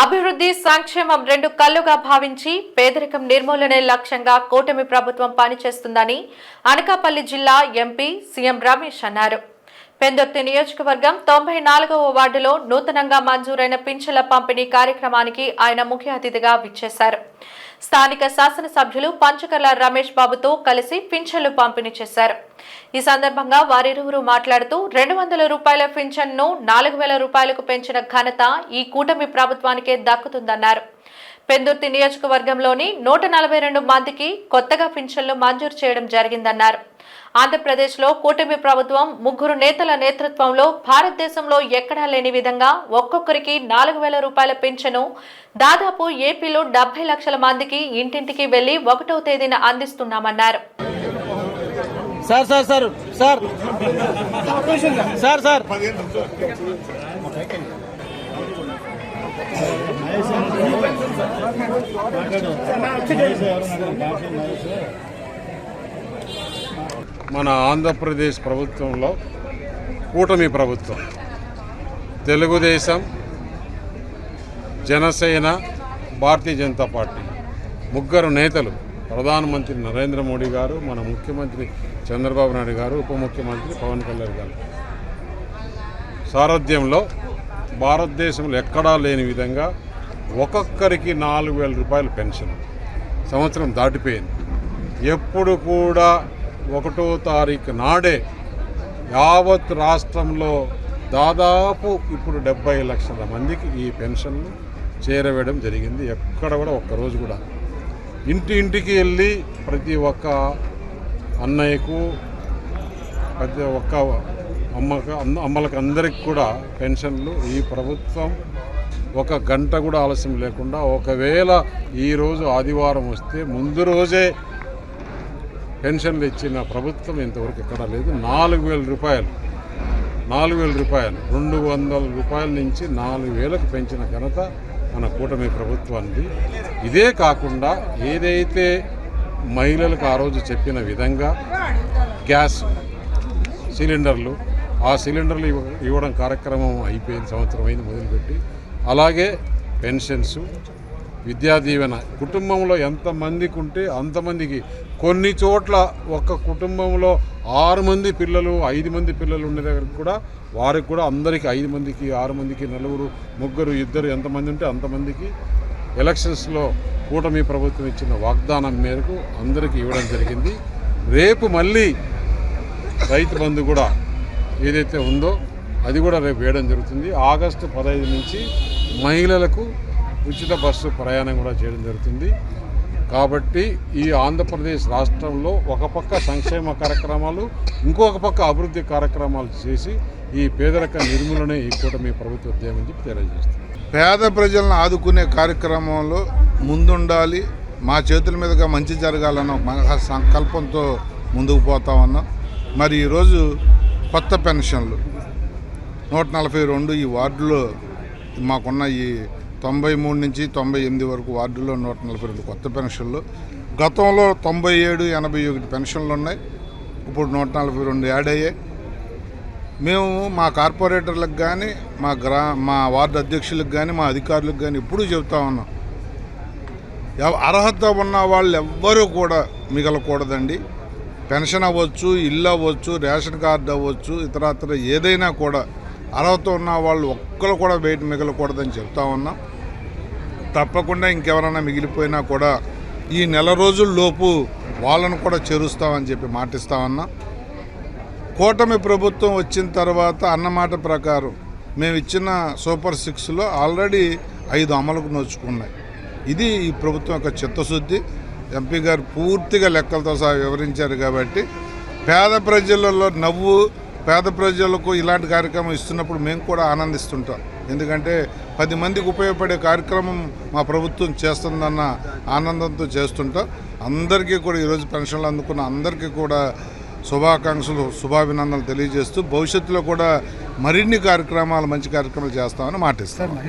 అభివృద్ధి సంక్షేమం రెండు కళ్లుగా భావించి పేదరికం నిర్మూలనే లక్ష్యంగా కూటమి ప్రభుత్వం పనిచేస్తుందని అనకాపల్లి జిల్లా ఎంపీ సీఎం రమేష్ అన్నారు. పెందుర్తి నియోజకవర్గం 94వ వార్డులో నూతనంగా మంజూరైన పింఛన్ల పంపిణీ కార్యక్రమానికి ఆయన ముఖ్య అతిథిగా విచ్చేశారు. స్థానిక శాసనసభ్యులు పంచకర్ల రమేష్ బాబుతో కలిసి పింఛన్లు పంపిణీ చేశారు. ఈ సందర్భంగా వారిరువురు మాట్లాడుతూ 200 రూపాయల పింఛన్ను 4000 రూపాయలకు పెంచిన ఘనత ఈ కూటమి ప్రభుత్వానికే దక్కుతుందన్నారు. పెందుర్తి నియోజకవర్గంలోని 142 మందికి కొత్తగా పింఛన్లు మంజూరు చేయడం జరిగిందన్నారు. ఆంధ్రప్రదేశ్లో కూటమి ప్రభుత్వం 3 నేతల నేతృత్వంలో భారతదేశంలో ఎక్కడా లేని విధంగా ఒక్కొక్కరికి 4000 రూపాయల పింఛను దాదాపు ఏపీలో 70 లక్షల మందికి ఇంటింటికి వెళ్లి 1వ తేదీన అందిస్తున్నామన్నారు. మన ఆంధ్రప్రదేశ్ ప్రభుత్వంలో కూటమి ప్రభుత్వం తెలుగుదేశం, జనసేన, భారతీయ జనతా పార్టీ 3 నేతలు, ప్రధానమంత్రి నరేంద్ర మోడీ గారు, మన ముఖ్యమంత్రి చంద్రబాబు నాయుడు గారు, ఉప ముఖ్యమంత్రి పవన్ కళ్యాణ్ గారు సారథ్యంలో భారతదేశంలో ఎక్కడా లేని విధంగా ఒక్కొక్కరికి 4000 రూపాయల పెన్షన్ సంవత్సరం దాటిపోయింది. ఎప్పుడు కూడా 1వ తారీఖు నాడే యావత్ రాష్ట్రంలో దాదాపు ఇప్పుడు 70 లక్షల మందికి ఈ పెన్షన్లు చేరవేయడం జరిగింది. ఎక్కడ కూడా ఒక్కరోజు కూడా ఇంటింటికి వెళ్ళి ప్రతి ఒక్క అన్నయ్యకు, ప్రతి ఒక్క అమ్మలకు అందరికి కూడా పెన్షన్లు ఈ ప్రభుత్వం 1 గంట కూడా ఆలస్యం లేకుండా, ఒకవేళ ఈరోజు ఆదివారం వస్తే ముందు రోజే పెన్షన్లు ఇచ్చిన ప్రభుత్వం ఇంతవరకు ఎక్కడా లేదు. 4000 రూపాయలు 200 రూపాయల నుంచి 4000కు పెంచిన ఘనత మన కూటమి ప్రభుత్వానికి. ఇదే కాకుండా ఏదైతే మహిళలకు ఆ రోజు చెప్పిన విధంగా గ్యాస్ సిలిండర్లు, ఆ సిలిండర్లు ఇవ్వడం కార్యక్రమం అయిపోయింది, సంవత్సరం అయింది మొదలుపెట్టి. అలాగే పెన్షన్స్, విద్యా దీవెన, కుటుంబంలో ఎంతమందికి ఉంటే అంతమందికి. కొన్ని చోట్ల ఒక కుటుంబంలో 6 మంది పిల్లలు, 5 మంది పిల్లలు ఉండే దగ్గరికి కూడా వారికి కూడా అందరికీ 5 మందికి, 6 మందికి, 4, 3, 2 ఎంతమంది ఉంటే అంతమందికి ఎలక్షన్స్లో కూటమి ప్రభుత్వం ఇచ్చిన వాగ్దానం మేరకు అందరికీ ఇవ్వడం జరిగింది. రేపు మళ్ళీ రైతు బంధు కూడా ఏదైతే ఉందో అది కూడా రేపు వేయడం జరుగుతుంది. ఆగస్టు 15 నుంచి మహిళలకు ఉచిత బస్సు ప్రయాణం కూడా చేయడం జరుగుతుంది. కాబట్టి ఈ ఆంధ్రప్రదేశ్ రాష్ట్రంలో ఒక పక్క సంక్షేమ కార్యక్రమాలు, ఇంకొక పక్క అభివృద్ధి కార్యక్రమాలు చేసి ఈ పేదరిక నిర్మూలనే ఈ కూటమి ప్రభుత్వ ఉద్యమం చెప్పి తెలియజేస్తుంది. పేద ప్రజలను ఆదుకునే కార్యక్రమంలో ముందుండాలి, మా చేతుల మీదుగా మంచి జరగాలన్న ఒక సంకల్పంతో ముందుకు పోతా ఉన్నాం. మరి ఈరోజు కొత్త పెన్షన్లు 142 ఈ వార్డులో మాకున్న ఈ 93 నుంచి 98 వరకు వార్డుల్లో 142 కొత్త పెన్షన్లు. గతంలో 97, 81 పెన్షన్లు ఉన్నాయి, ఇప్పుడు 142 యాడ్ అయ్యాయి. మేము మా కార్పొరేటర్లకు కానీ, మా వార్డు అధ్యక్షులకు కానీ, మా అధికారులకు కానీ ఎప్పుడూ చెబుతా ఉన్నాం, అర్హత ఉన్న వాళ్ళు ఎవ్వరూ కూడా మిగలకూడదండి. పెన్షన్ అవ్వచ్చు, ఇల్లు అవ్వచ్చు, రేషన్ కార్డు అవ్వచ్చు, ఇతరత్ర ఏదైనా కూడా అర్హత ఉన్న వాళ్ళు ఒక్కరు కూడా బయట మిగలకూడదని చెప్తా ఉన్నాం. తప్పకుండా ఇంకెవరైనా మిగిలిపోయినా కూడా ఈ నెల రోజుల్లోపు వాళ్ళను కూడా చేరుస్తామని చెప్పి మాటిస్తా ఉన్నాం. కూటమి ప్రభుత్వం వచ్చిన తర్వాత అన్నమాట ప్రకారం మేము ఇచ్చిన సూపర్ 6లో ఆల్రెడీ 5 అమలుకు నోచుకున్నాయి. ఇది ఈ ప్రభుత్వం యొక్క చిత్తశుద్ధి. ఎంపీ గారు పూర్తిగా లెక్కలతో సహా వివరించారు. కాబట్టి పేద ప్రజలలో నవ్వు, పేద ప్రజలకు ఇలాంటి కార్యక్రమం ఇస్తున్నప్పుడు మేము కూడా ఆనందిస్తుంటాం. ఎందుకంటే 10 మందికి ఉపయోగపడే కార్యక్రమం మా ప్రభుత్వం చేస్తుందన్న ఆనందంతో చేస్తుంటాం. అందరికీ కూడా ఈరోజు పెన్షన్లు అందుకున్న అందరికీ కూడా శుభాకాంక్షలు, శుభాభినందనలు తెలియజేస్తూ భవిష్యత్తులో కూడా మరిన్ని కార్యక్రమాలు, మంచి కార్యక్రమాలు చేస్తామని మాటిస్తాం.